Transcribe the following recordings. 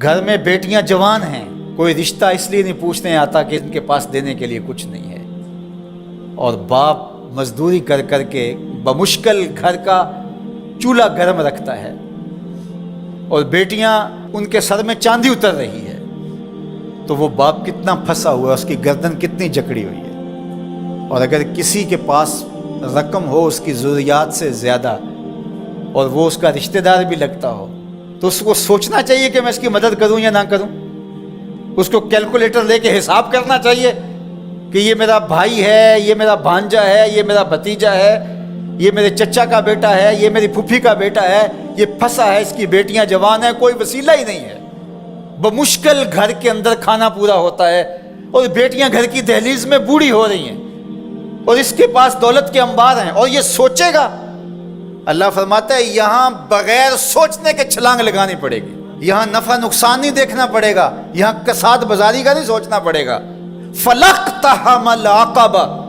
گھر میں بیٹیاں جوان ہیں، کوئی رشتہ اس لیے نہیں پوچھنے آتا کہ ان کے پاس دینے کے لیے کچھ نہیں ہے، اور باپ مزدوری کر کر کے بمشکل گھر کا چولہا گرم رکھتا ہے، اور بیٹیاں ان کے سر میں چاندی اتر رہی ہے، تو وہ باپ کتنا پھنسا ہوا ہے، اس کی گردن کتنی جکڑی ہوئی ہے۔ اور اگر کسی کے پاس رقم ہو اس کی ضروریات سے زیادہ، اور وہ اس کا رشتہ دار بھی لگتا ہو، تو اس کو سوچنا چاہیے کہ میں اس کی مدد کروں یا نہ کروں۔ اس کو کیلکولیٹر لے کے حساب کرنا چاہیے کہ یہ میرا بھائی ہے، یہ میرا بھانجا ہے، یہ میرا بھتیجا ہے، یہ میرے چچا کا بیٹا ہے، یہ میری پھوپھی کا بیٹا ہے، یہ پھنسا ہے، اس کی بیٹیاں جوان ہیں، کوئی وسیلہ ہی نہیں ہے، بمشکل گھر کے اندر کھانا پورا ہوتا ہے، اور بیٹیاں گھر کی دہلیز میں بوڑھی ہو رہی ہیں، اور اس کے پاس دولت کے انبار ہیں، اور یہ سوچے گا۔ اللہ فرماتا ہے یہاں بغیر سوچنے کے چھلانگ لگانی پڑے گی، یہاں نفع نقصان نہیں دیکھنا پڑے گا، یہاں کساد بازاری کا نہیں سوچنا پڑے گا۔ فَلَقْتَحَمَ الْعَقَبَةَ،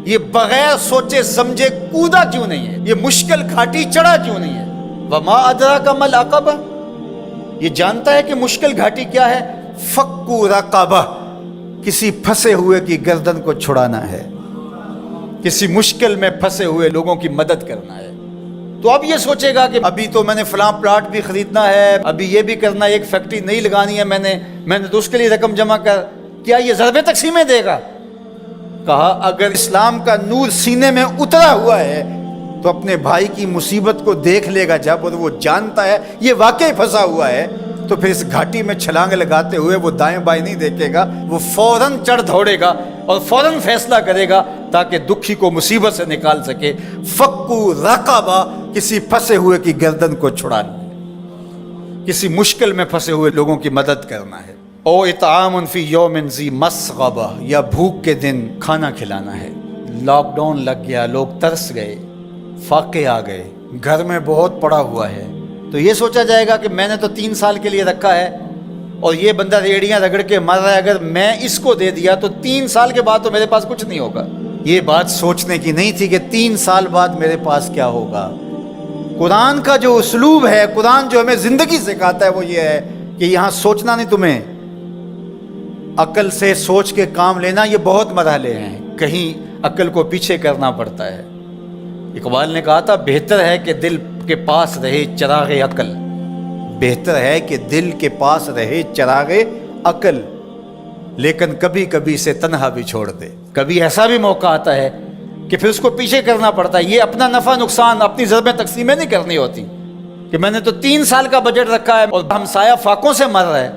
یہ بغیر سوچے سمجھے کودا کیوں نہیں ہے، یہ مشکل گھاٹی چڑھا کیوں نہیں ہے۔ وَمَا أَدْرَاكَ مَا الْعَقَبَةُ، یہ جانتا ہے کہ مشکل گھاٹی کیا ہے۔ فَكُّ رَقَبَةٍ، کسی پھنسے ہوئے کی گردن کو چھڑانا ہے، کسی مشکل میں پھنسے ہوئے لوگوں کی مدد کرنا ہے۔ تو اب یہ سوچے گا کہ ابھی تو میں نے فلاں پلاٹ بھی خریدنا ہے، ابھی یہ بھی کرنا ہے، ایک فیکٹری نہیں لگانی ہے میں نے تو اس کے لیے رقم جمع کر، کیا یہ ضربیں تقسیمیں دے گا؟ کہا اگر اسلام کا نور سینے میں اترا ہوا ہے تو اپنے بھائی کی مصیبت کو دیکھ لے گا جب، اور وہ جانتا ہے یہ واقعی پھنسا ہوا ہے، تو پھر اس گھاٹی میں چھلانگ لگاتے ہوئے وہ دائیں بائیں نہیں دیکھے گا، وہ فوراً چڑھ دوڑے گا اور فوراً فیصلہ کرے گا تاکہ دکھی کو مصیبت سے نکال سکے۔ فَكُّ رَقَبَةٍ، کسی پھنسے ہوئے کی گردن کو چھڑانا ہے، کسی مشکل میں پھنسے ہوئے لوگوں کی مدد کرنا ہے۔ او اطعام فی یوم ذی مسغبہ، یا بھوک کے دن کھانا کھلانا ہے۔ لاک ڈاؤن لگ گیا، لوگ ترس گئے، فاقے آ گئے، گھر میں بہت پڑا ہوا ہے، تو یہ سوچا جائے گا کہ میں نے تو 3 سال کے لیے رکھا ہے، اور یہ بندہ ریڑیاں رگڑ کے مر رہا ہے، اگر میں اس کو دے دیا تو 3 سال کے بعد تو میرے پاس کچھ نہیں ہوگا۔ یہ بات سوچنے کی نہیں تھی کہ 3 سال بعد میرے پاس کیا ہوگا۔ قرآن کا جو اسلوب ہے، قرآن جو ہمیں زندگی سکھاتا ہے وہ یہ ہے کہ یہاں سوچنا نہیں، تمہیں عقل سے سوچ کے کام لینا، یہ بہت مرحلے ہیں، کہیں عقل کو پیچھے کرنا پڑتا ہے۔ اقبال نے کہا تھا بہتر ہے کہ دل کے پاس رہے چراغ عقل، بہتر ہے کہ دل کے پاس رہے چراغ عقل، لیکن کبھی کبھی سے تنہا بھی چھوڑ دے۔ کبھی ایسا بھی موقع آتا ہے کہ پھر اس کو پیچھے کرنا پڑتا ہے۔ یہ اپنا نفع نقصان، اپنی ضربیں تقسیمیں نہیں کرنی ہوتی کہ میں نے تو 3 سال کا بجٹ رکھا ہے اور ہمسایہ فاقوں سے مر رہا ہے،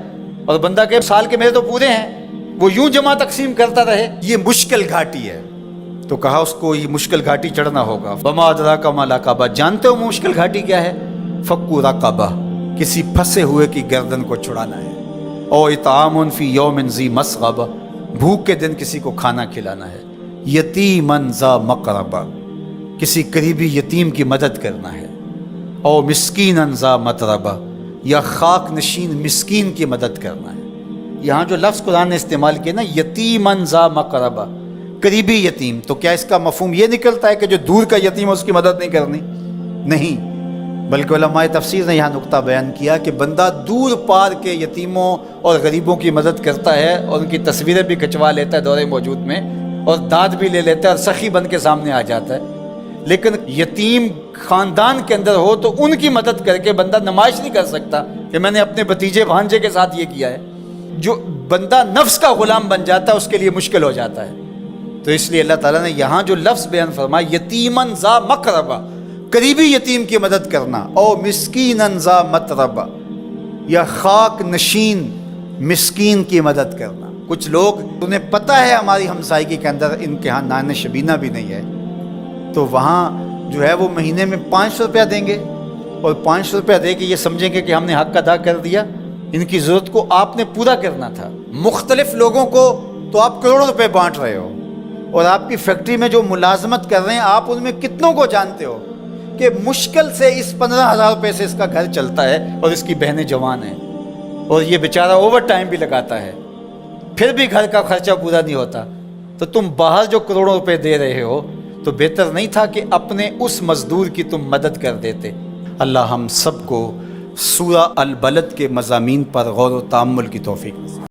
اور بندہ کے سال کے میرے تو پورے ہیں، وہ یوں جمع تقسیم کرتا رہے۔ یہ مشکل گھاٹی ہے، تو کہا اس کو یہ مشکل گھاٹی چڑھنا ہوگا۔ وما ادراک ما العقبہ، جانتے ہو مشکل گھاٹی کیا ہے؟ فک رقبہ، کسی پھنسے ہوئے کی گردن کو چھڑانا ہے۔ او اطعام فی یوم ذی مسغبہ، بھوک کے دن کسی کو کھانا کھلانا ہے۔ یتیما ذا مقربہ، کسی قریبی یتیم کی مدد کرنا ہے۔ او مسکینا ذا متربہ، یا خاک نشین مسکین کی مدد کرنا ہے۔ یہاں جو لفظ قرآن نے استعمال کیا نا، یتیما ذا مقربہ، قریبی یتیم، تو کیا اس کا مفہوم یہ نکلتا ہے کہ جو دور کا یتیم ہے اس کی مدد نہیں کرنی؟ نہیں، بلکہ علماء تفسیر نے یہاں نقطہ بیان کیا کہ بندہ دور پار کے یتیموں اور غریبوں کی مدد کرتا ہے، اور ان کی تصویریں بھی کھنچوا لیتا ہے دورے موجود میں، اور داد بھی لے لیتا ہے، اور سخی بن کے سامنے آ جاتا ہے۔ لیکن یتیم خاندان کے اندر ہو تو ان کی مدد کر کے بندہ نمائش نہیں کر سکتا کہ میں نے اپنے بھتیجے بھانجے کے ساتھ یہ کیا ہے۔ جو بندہ نفس کا غلام بن جاتا ہے اس کے لیے مشکل ہو جاتا ہے۔ تو اس لیے اللہ تعالیٰ نے یہاں جو لفظ بیان فرمایا، یتیما ذا مقربہ، قریبی یتیم کی مدد کرنا، او مسکینا ذا متربہ، یا خاک نشین مسکین کی مدد کرنا۔ کچھ لوگ، انہیں پتہ ہے ہماری ہمسائیگی کے اندر ان کے ہاں نان شبینہ بھی نہیں ہے، تو وہاں جو ہے وہ مہینے میں 500 روپیہ دیں گے، اور 500 روپیہ دے کے یہ سمجھیں گے کہ ہم نے حق ادا کر دیا۔ ان کی ضرورت کو آپ نے پورا کرنا تھا۔ مختلف لوگوں کو تو آپ کروڑوں روپے بانٹ رہے ہو، اور آپ کی فیکٹری میں جو ملازمت کر رہے ہیں آپ ان میں کتنوں کو جانتے ہو کہ مشکل سے اس 15,000 روپے سے اس کا گھر چلتا ہے، اور اس کی بہنیں جوان ہیں، اور یہ بیچارہ اوور ٹائم بھی لگاتا ہے، پھر بھی گھر کا خرچہ پورا نہیں ہوتا۔ تو تم باہر جو کروڑوں روپے دے رہے ہو، تو بہتر نہیں تھا کہ اپنے اس مزدور کی تم مدد کر دیتے؟ اللہ ہم سب کو سورہ البلد کے مضامین پر غور و تأمل کی توفیق